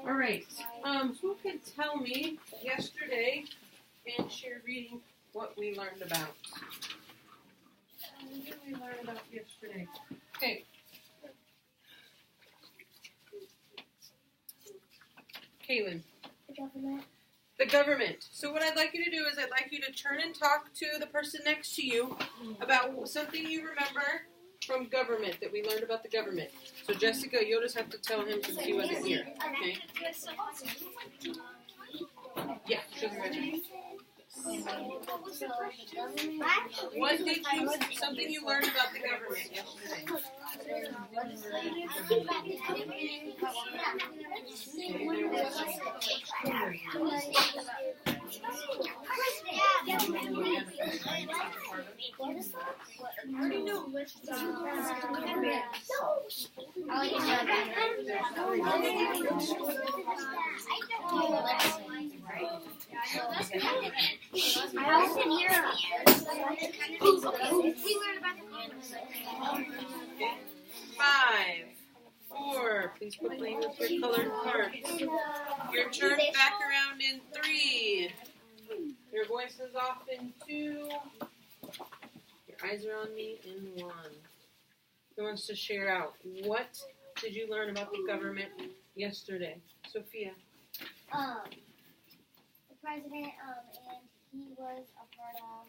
All right. Who could tell me yesterday and share reading what we learned about? What did we learn about yesterday? Okay. Kaylin. The government. The government. So what I'd like you to do is I'd like you to turn and talk to the person next to you about something you remember from government that we learned about the government. So Jessica, you'll just have to tell him since he wasn't here. Okay? Yeah, she's ready. What did you, something you learned about the government yesterday? I was in Europe. 5, 4. Please quit playing with your colored cards. Your turn back around in 3. Your voice is off in 2. Your eyes are on me in 1. Who wants to share out? What did you learn about the government yesterday? Sophia. The president, and he was a part of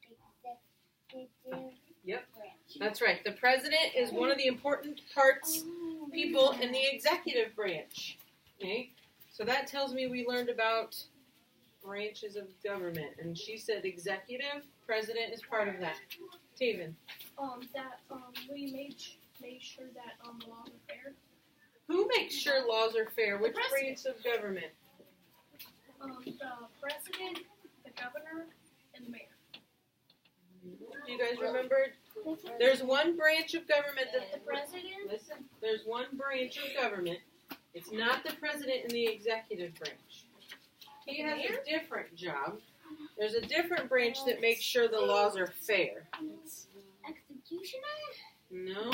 the executive Yep. branch. That's right. The president is one of the important people in the executive branch. Okay? So that tells me we learned about branches of government. And she said executive, president is part of that. Taven. We made sure that the laws are fair. Who makes sure laws are fair? Which branch of government? The president, the governor, and the mayor. Do you guys remember? There's one branch of government that The president. listen, there's one branch of government. It's not the president in the executive branch. He has a different job. There's a different branch that makes sure the laws are fair. Executioner? No.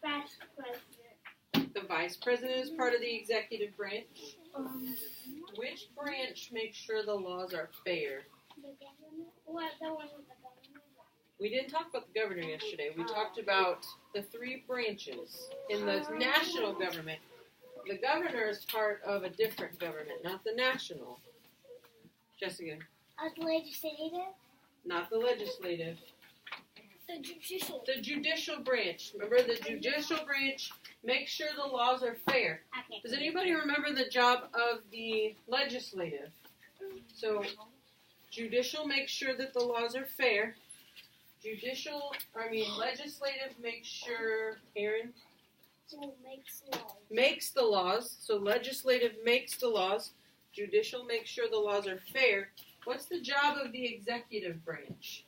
Vice president. The vice president is part of the executive branch. Which branch makes sure the laws are fair? The government? What? The one with the government? We didn't talk about the governor yesterday. We talked about the 3 branches in the national government. The governor is part of a different government, not the national. Jessica. The legislative? Not the legislative. The judicial. The judicial branch. Remember, the judicial branch makes sure the laws are fair. Okay. Does anybody remember the job of the legislative? So, judicial makes sure that the laws are fair. Legislative makes sure, Aaron? Makes the laws. So, legislative makes the laws. Judicial makes sure the laws are fair. What's the job of the executive branch?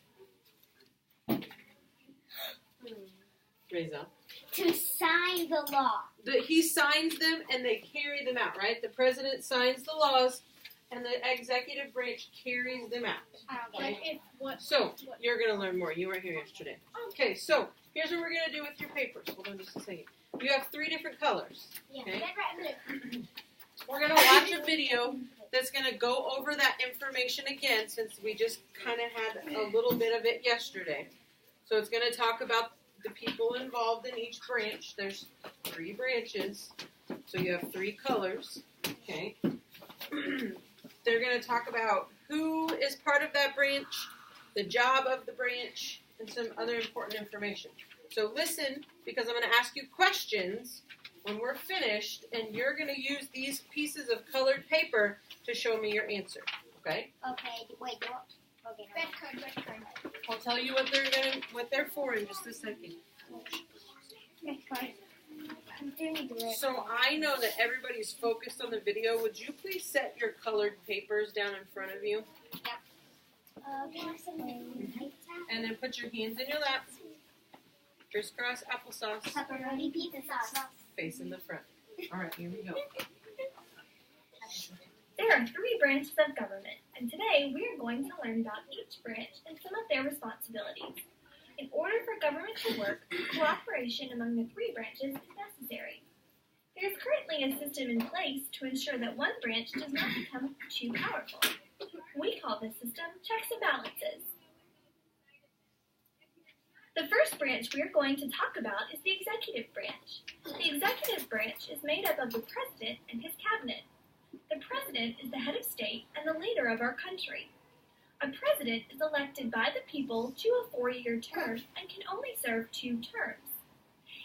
Reza. To sign the law. He signs them and they carry them out, right? The president signs the laws and the executive branch carries them out. Okay. So, you're going to learn more. You weren't here yesterday. Okay, so here's what we're going to do with your papers. Hold on just a second. You have 3 different colors. Okay? We're going to watch a video that's going to go over that information again since we just kind of had a little bit of it yesterday. So it's going to talk about the people involved in each branch. There's 3 branches, so you have 3 colors. Okay. They're going to talk about who is part of that branch, the job of the branch, and some other important information. So listen, because I'm going to ask you questions when we're finished, and you're going to use these pieces of colored paper to show me your answer. Okay? Okay. Wait. Okay. Red card. I'll tell you what they're for in just a second. Red card. So I know that everybody's focused on the video. Would you please set your colored papers down in front of you? And then put your hands in your lap. Crisscross applesauce. Pepperoni pizza sauce. Face in the front. All right, here we go. There are 3 branches of government, and today we are going to learn about each branch and some of their responsibilities. In order for government essential work, cooperation among the three branches is necessary. There is currently a system in place to ensure that one branch does not become too powerful. We call this system checks and balances. The first branch we are going to talk about is the executive branch. The executive branch is made up of the president and his cabinet. The president is the head of state and the leader of our country. A president is elected by the people to a 4-year term and can only serve 2 terms.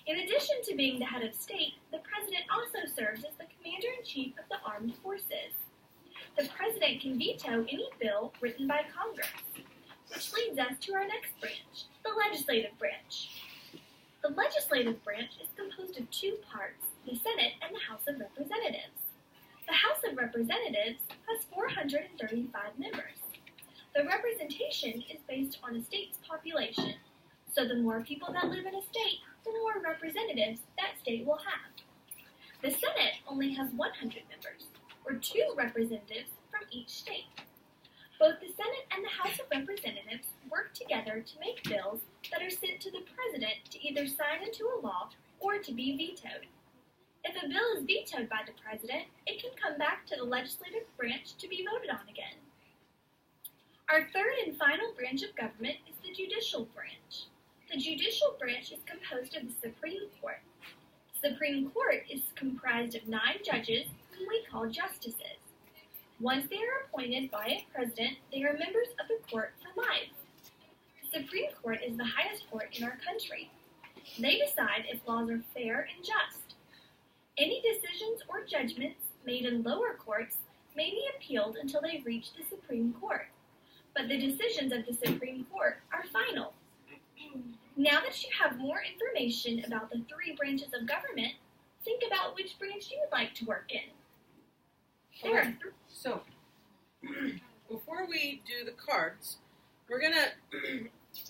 In addition to being the head of state, the president also serves as the commander-in-chief of the armed forces. The president can veto any bill written by Congress, which leads us to our next branch, the legislative branch. The legislative branch is composed of 2 parts, the Senate and the House of Representatives. The House of Representatives has 435 members. The representation is based on a state's population, so the more people that live in a state, the more representatives that state will have. The Senate only has 100 members, or 2 representatives from each state. Both the Senate and the House of Representatives work together to make bills that are sent to the president to either sign into a law or to be vetoed. If a bill is vetoed by the president, it can come back to the legislative branch to be voted on again. Our third and final branch of government is the judicial branch. The judicial branch is composed of the Supreme Court. The Supreme Court is comprised of 9 judges whom we call justices. Once they are appointed by a president, they are members of the court for life. The Supreme Court is the highest court in our country. They decide if laws are fair and just. Any decisions or judgments made in lower courts may be appealed until they reach the Supreme Court. But the decisions of the Supreme Court are final. Now that you have more information about the 3 branches of government, think about which branch you would like to work in. So, before we do the cards, we're going to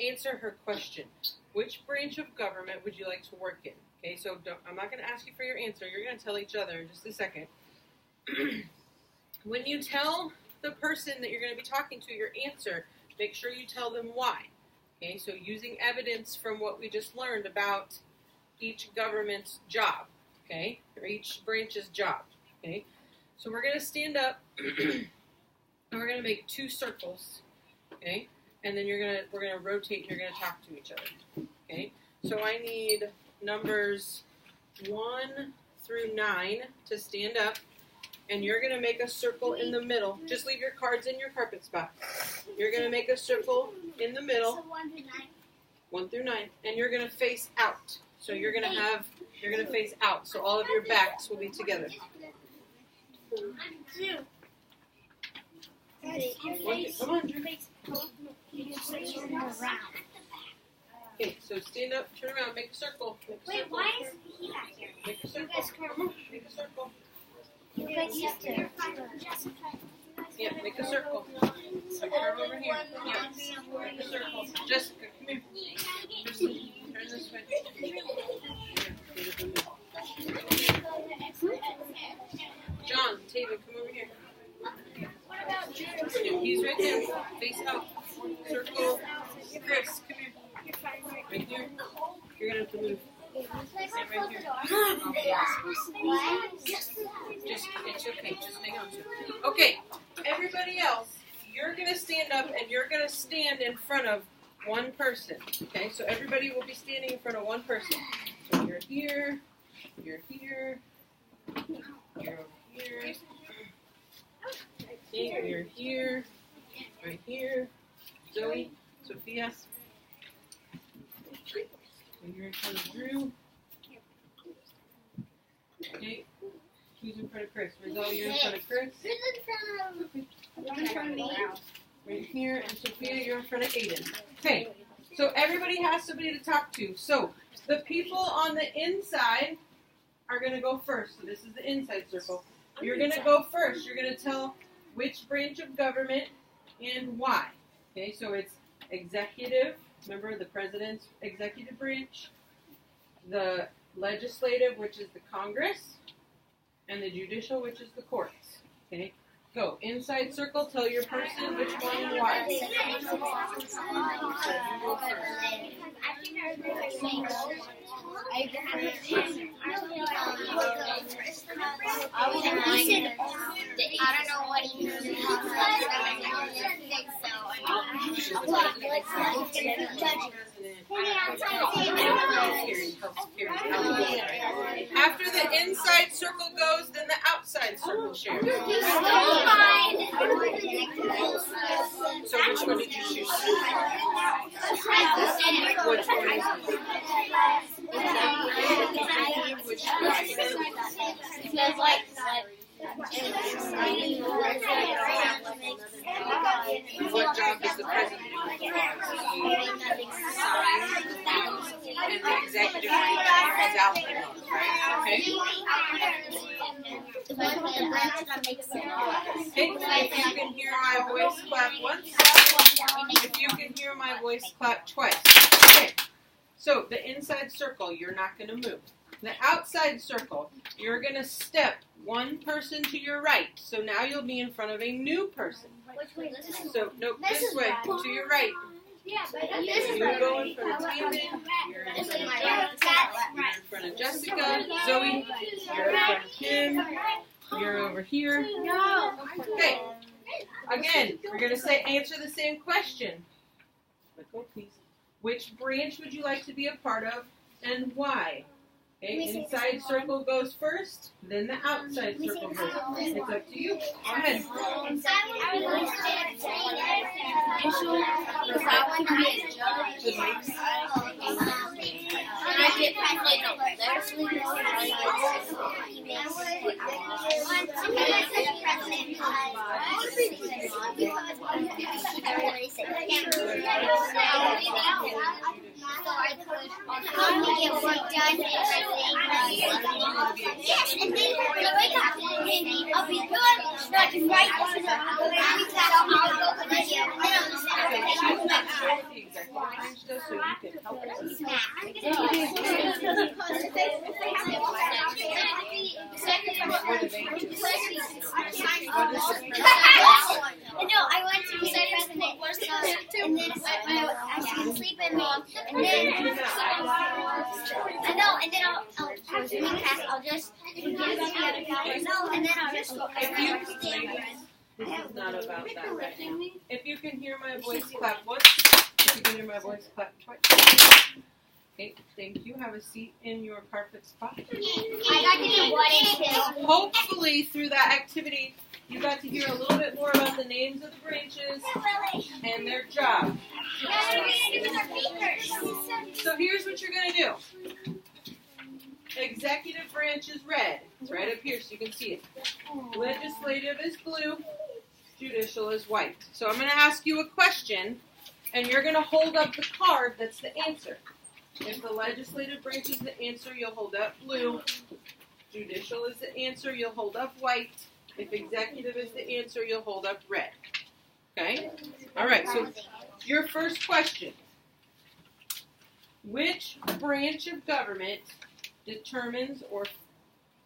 answer her question. Which branch of government would you like to work in? Okay, so I'm not going to ask you for your answer. You're going to tell each other in just a second. When you tell the person that you're going to be talking to your answer, make sure you tell them why. Okay, so using evidence from what we just learned about each government's job, okay, or each branch's job, okay. So we're going to stand up, and we're going to make 2 circles, okay, and then we're going to rotate, and you're going to talk to each other, okay. So I need numbers 1 through 9 to stand up, and you're going to make a circle in the middle. Just leave your cards in your carpet spot. You're going to make a circle in the middle. So 1 through 9. 1 through 9, and you're going to face out. So you're going to face out. So all of your backs will be together. 2. Come on, Drew. Okay, so stand up, turn around, make a circle. Wait, why is he back here? Make a circle. Make a circle. You guys used to. Yeah, make a circle. So turn over here. Yeah. Make a circle. Jessica, come here. Turn this way. John, Taven, come over here. What about Drew? He's right there. Face out. Circle. Chris, come here. Right here. You're going to have to move. Right here. Just, it's okay. Just hang on to it. Okay, everybody else, you're going to stand up and you're going to stand in front of one person. Okay, so everybody will be standing in front of one person. So you're here, you're here, you're over here, okay, you're here, right here, Zoe, Sophia. And you're in front of Drew. Okay. Who's in front of Chris? Rizal, you're in front of Chris. Who's in front of me? Right here. And Sophia, you're in front of Aiden. Okay. So everybody has somebody to talk to. So the people on the inside are going to go first. So this is the inside circle. You're going to go first. You're going to tell which branch of government and why. Okay. So it's executive. Remember the president's executive branch, the legislative, which is the Congress, and the judicial, which is the courts. Okay? Go. Inside circle, tell your person which one and why. I don't know what he means. After the inside circle goes, then the outside circle shares. So which one did you choose? Which one is it? Which what job does the president do? And the executive branch is out the most, right? Okay? Okay, if you can hear my voice, clap once. If you can hear my voice, clap twice. Okay, so the inside circle, you're not going to move. The outside circle, you're going to step one person to your right. So now you'll be in front of a new person. So, nope, this way, to your right. You're going for the David. You're in front of Jessica. Zoe, you're in front of Kim. You're over here. Okay. Again, we're going to say answer the same question. Let go, please. Which branch would you like to be a part of and why? Okay, inside circle goes first, then the outside circle goes. It's up to you. Go ahead. Get work done and then when I wake up, I'll be good, so I can write I'll go to the gym, and then I'll just No, I went to the president, and then I should sleep in long, and then I'll just get the other colors, and then I'll just go. This is not about that right now. If you can hear my voice, clap once. If you can hear my voice, clap twice. Okay, thank you. Have a seat in your perfect spot. I got to do 1 and 2. Hopefully, through that activity, you got to hear a little bit more about the names of the branches and their job. So here's what you're going to do. Executive branch is red. It's right up here so you can see it. Legislative is blue. Judicial is white. So I'm going to ask you a question, and you're going to hold up the card that's the answer. If the legislative branch is the answer, you'll hold up blue. Judicial is the answer, you'll hold up white. If executive is the answer, you'll hold up red. Okay? All right, so your first question. Which branch of government determines or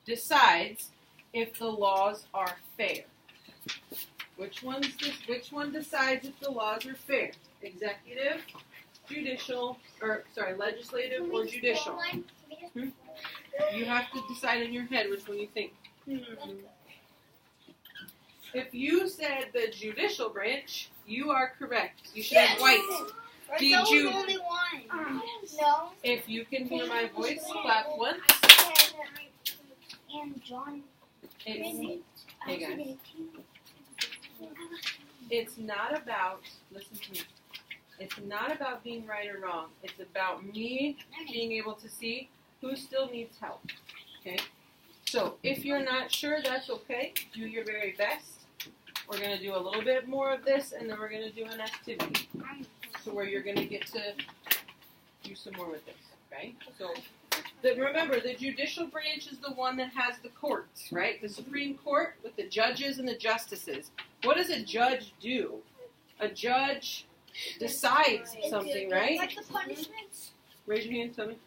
decides if the laws are fair? Which one decides if the laws are fair? Executive, legislative, or judicial? You have to decide in your head which one you think. If you said the judicial branch, you are correct. You should have white. Did you? Only one. No. If you can hear my voice, clap once. And John. Hey guys. It's not about, listen to me. It's not about being right or wrong. It's about me being able to see who still needs help. Okay? So if you're not sure, that's okay. Do your very best. We're going to do a little bit more of this, and then we're going to do an activity. So where you're going to get to do some more with this. Okay? So remember, the judicial branch is the one that has the courts, right? The Supreme Court with the judges and the justices. What does a judge do? A judge decides something, right? Like the punishments. Raise your hand, tell me.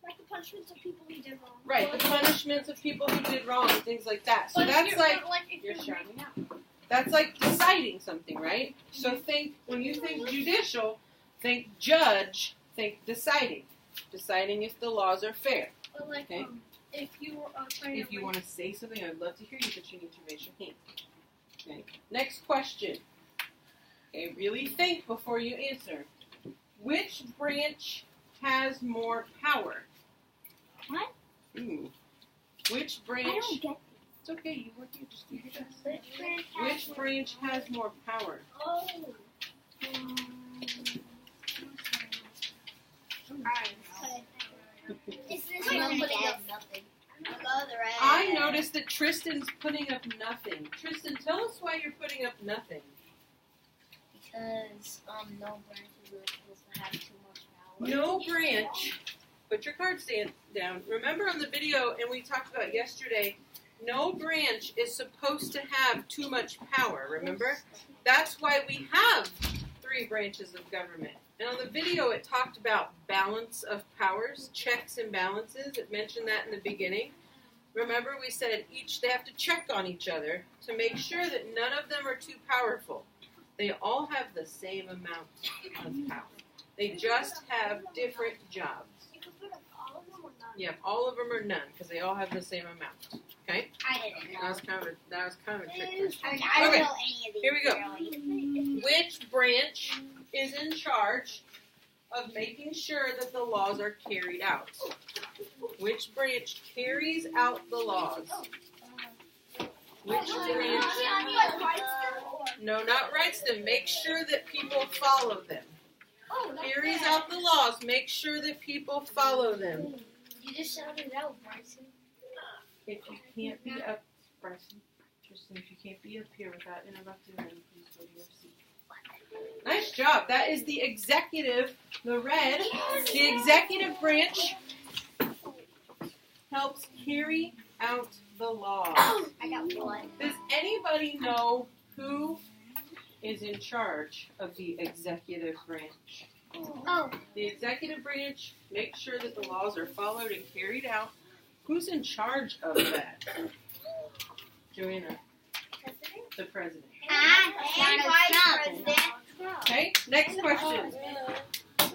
Like the punishments of people who did wrong. Right, the punishments of people who did wrong and things like that. So that's like, you're shouting out. That's like deciding something, right? So when you think judicial, think judge, think deciding. Deciding if the laws are fair. But like, Okay. if you were trying If to you want to say something, I'd love to hear you, but you need to raise your hand. Okay. Next question. Okay, really think before you answer. Which branch has more power? What? Ooh. Which I branch? don't get It's okay. You work here. Just do your best. this. Which branch has more power? Oh. Is this one again? I noticed that Tristan's putting up nothing. Tristan, tell us why you're putting up nothing. Because no branches are supposed to have too much power. No branch. Put your card stand down. Remember on the video, and we talked about yesterday, no branch is supposed to have too much power. Remember? That's why we have 3 branches of government. And on the video, it talked about balance of powers, checks and balances. It mentioned that in the beginning. Remember, we said they have to check on each other to make sure that none of them are too powerful. They all have the same amount of power. They just have different jobs. You can put up all of them or not? Yeah, all of them are none because they all have the same amount. Okay? I didn't know. That was kind of a trick question. I mean, I don't Okay, know any of these. here we go. Really. Which branch is in charge of making sure that the laws are carried out? Which branch carries out the laws? Which branch? No, not writes them. Make sure that people follow them. Carries out the laws. Make sure that people follow them. You just shouted it out, Bryson. If you can't be up, Bryson, Tristan, if you can't be up here without interrupting them, please go to your seat. Nice job. That is the executive, the red. The executive branch helps carry out the laws. I got one. Does anybody know who is in charge of the executive branch? Oh. The executive branch makes sure that the laws are followed and carried out. Who's in charge of that? Joanna, the president. Okay, next question.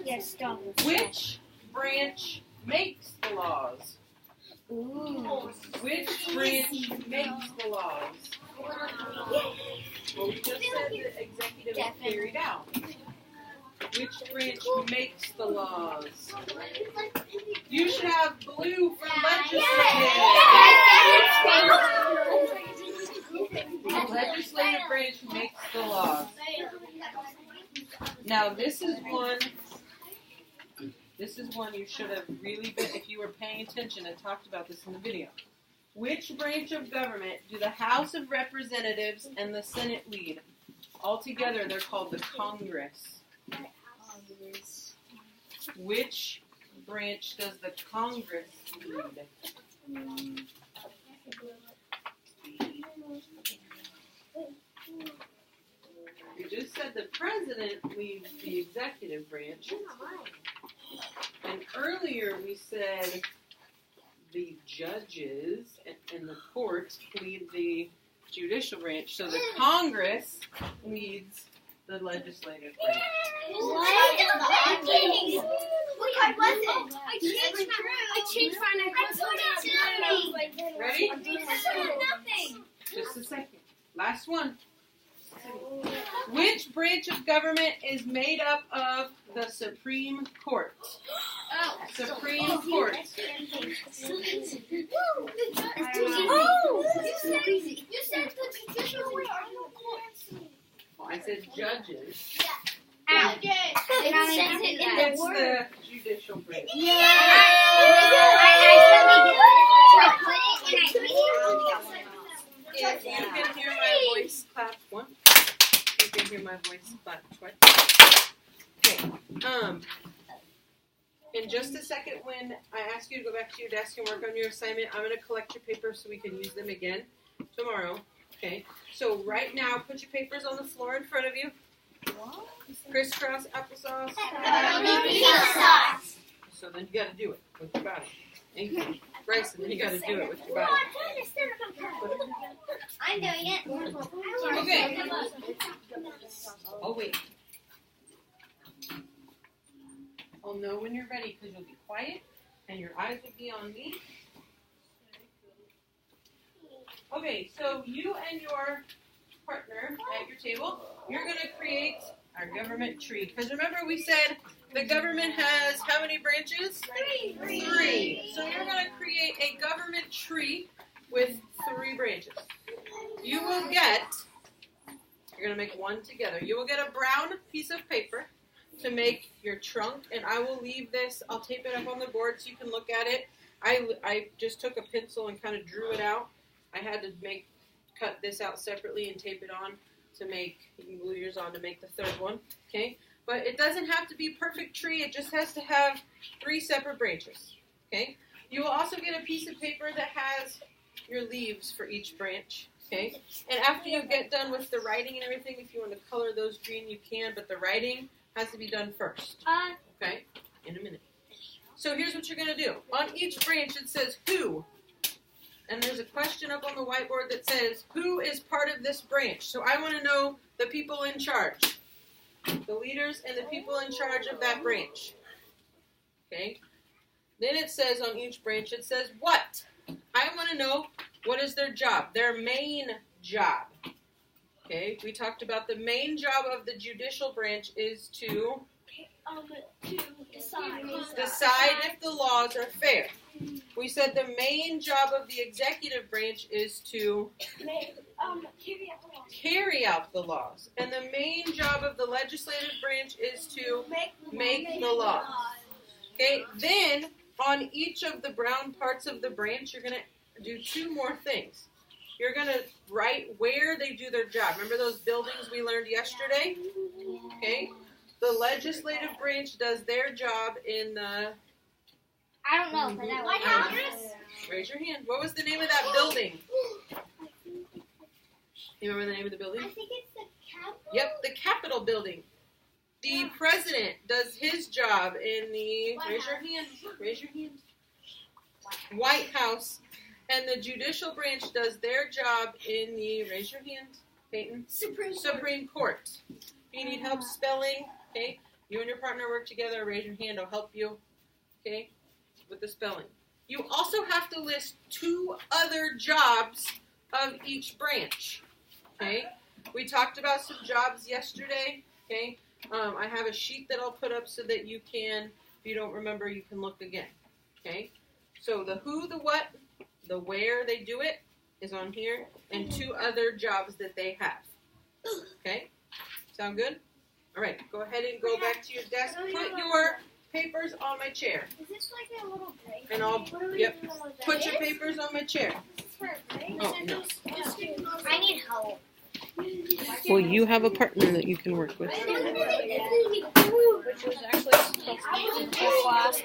Yes, stop. Which branch makes the laws? Ooh. Which branch makes the laws? Well, we just said the executive is carried out. Which branch makes the laws? You should have blue for legislative. The legislative branch makes the laws. Now this is one you should have really been, if you were paying attention and talked about this in the video. Which branch of government do the House of Representatives and the Senate lead? Altogether, they're called the Congress. Which branch does the Congress lead? You just said the president leads the executive branch. And earlier we said the judges and the courts lead the judicial branch. So the Congress leads the legislative branch. I changed mine. Ready? Nothing. Just a second. Last one. Which branch of government is made up of the Supreme Court? Supreme Court. You said the judicial. I said judges. Ow. It's the judicial branch. If you can hear my voice, clap once. You can hear my voice, clap twice. Okay. In just a second, when I ask you to go back to your desk and work on your assignment, I'm going to collect your papers so we can use them again tomorrow. Okay. So right now, put your papers on the floor in front of you. Crisscross applesauce. So then you got to do it with your body. Thank you. Bryson, then you got to do it with your body. I'm doing it. Okay. Oh, wait. I'll know when you're ready because you'll be quiet and your eyes will be on me. Okay, so you and your partner at your table, you're going to create our government tree. Because remember we said the government has how many branches? 3. So you're going to create a government tree with 3 branches. You will get, you're going to make one together. You will get a brown piece of paper to make your trunk, and I will leave this, I'll tape it up on the board so you can look at it. I just took a pencil and kind of drew it out. I had to cut this out separately and tape it on to make, you can glue yours on to make the 3rd one, okay? But it doesn't have to be a perfect tree, it just has to have 3 separate branches, okay? You will also get a piece of paper that has your leaves for each branch, okay? And after you get done with the writing and everything, if you want to color those green, you can, but the writing has to be done first, okay? In a minute. So here's what you're going to do. On each branch it says who, and there's a question up on the whiteboard that says who is part of this branch. So I want to know the people in charge, the leaders and the people in charge of that branch, okay? Then it says on each branch, it says what? I want to know what is their job, their main job. Okay, we talked about the main job of the judicial branch is to decide if the laws are fair. We said the main job of the executive branch is to carry out the laws. And the main job of the legislative branch is to make the laws. Okay, then on each of the brown parts of the branch, you're going to do 2 more things. You're going to write where they do their job. Remember those buildings we learned yesterday? Okay. The legislative branch does their job in the... I don't know. White House. Raise your hand. What was the name of that building? You remember the name of the building? I think it's the Capitol. Yep, the Capitol building. The president does his job in the... Raise your hand. Raise your hand. White House. And the judicial branch does their job in the, raise your hand, Peyton, Supreme Court. If you need help spelling, okay, you and your partner work together, raise your hand, I'll help you, okay, with the spelling. You also have to list 2 other jobs of each branch, okay. We talked about some jobs yesterday, okay. I have a sheet that I'll put up so that you can, if you don't remember, you can look again, okay. So the who, the what, the where they do it is on here, and 2 other jobs that they have. Okay? Sound good? All right, go ahead and go back to your desk. Put your papers on my chair. Is this like a little break? And I'll, yep, put your papers on my chair. Oh, no. I need help. Well, you have a partner that you can work with. Which was actually supposed to be in class.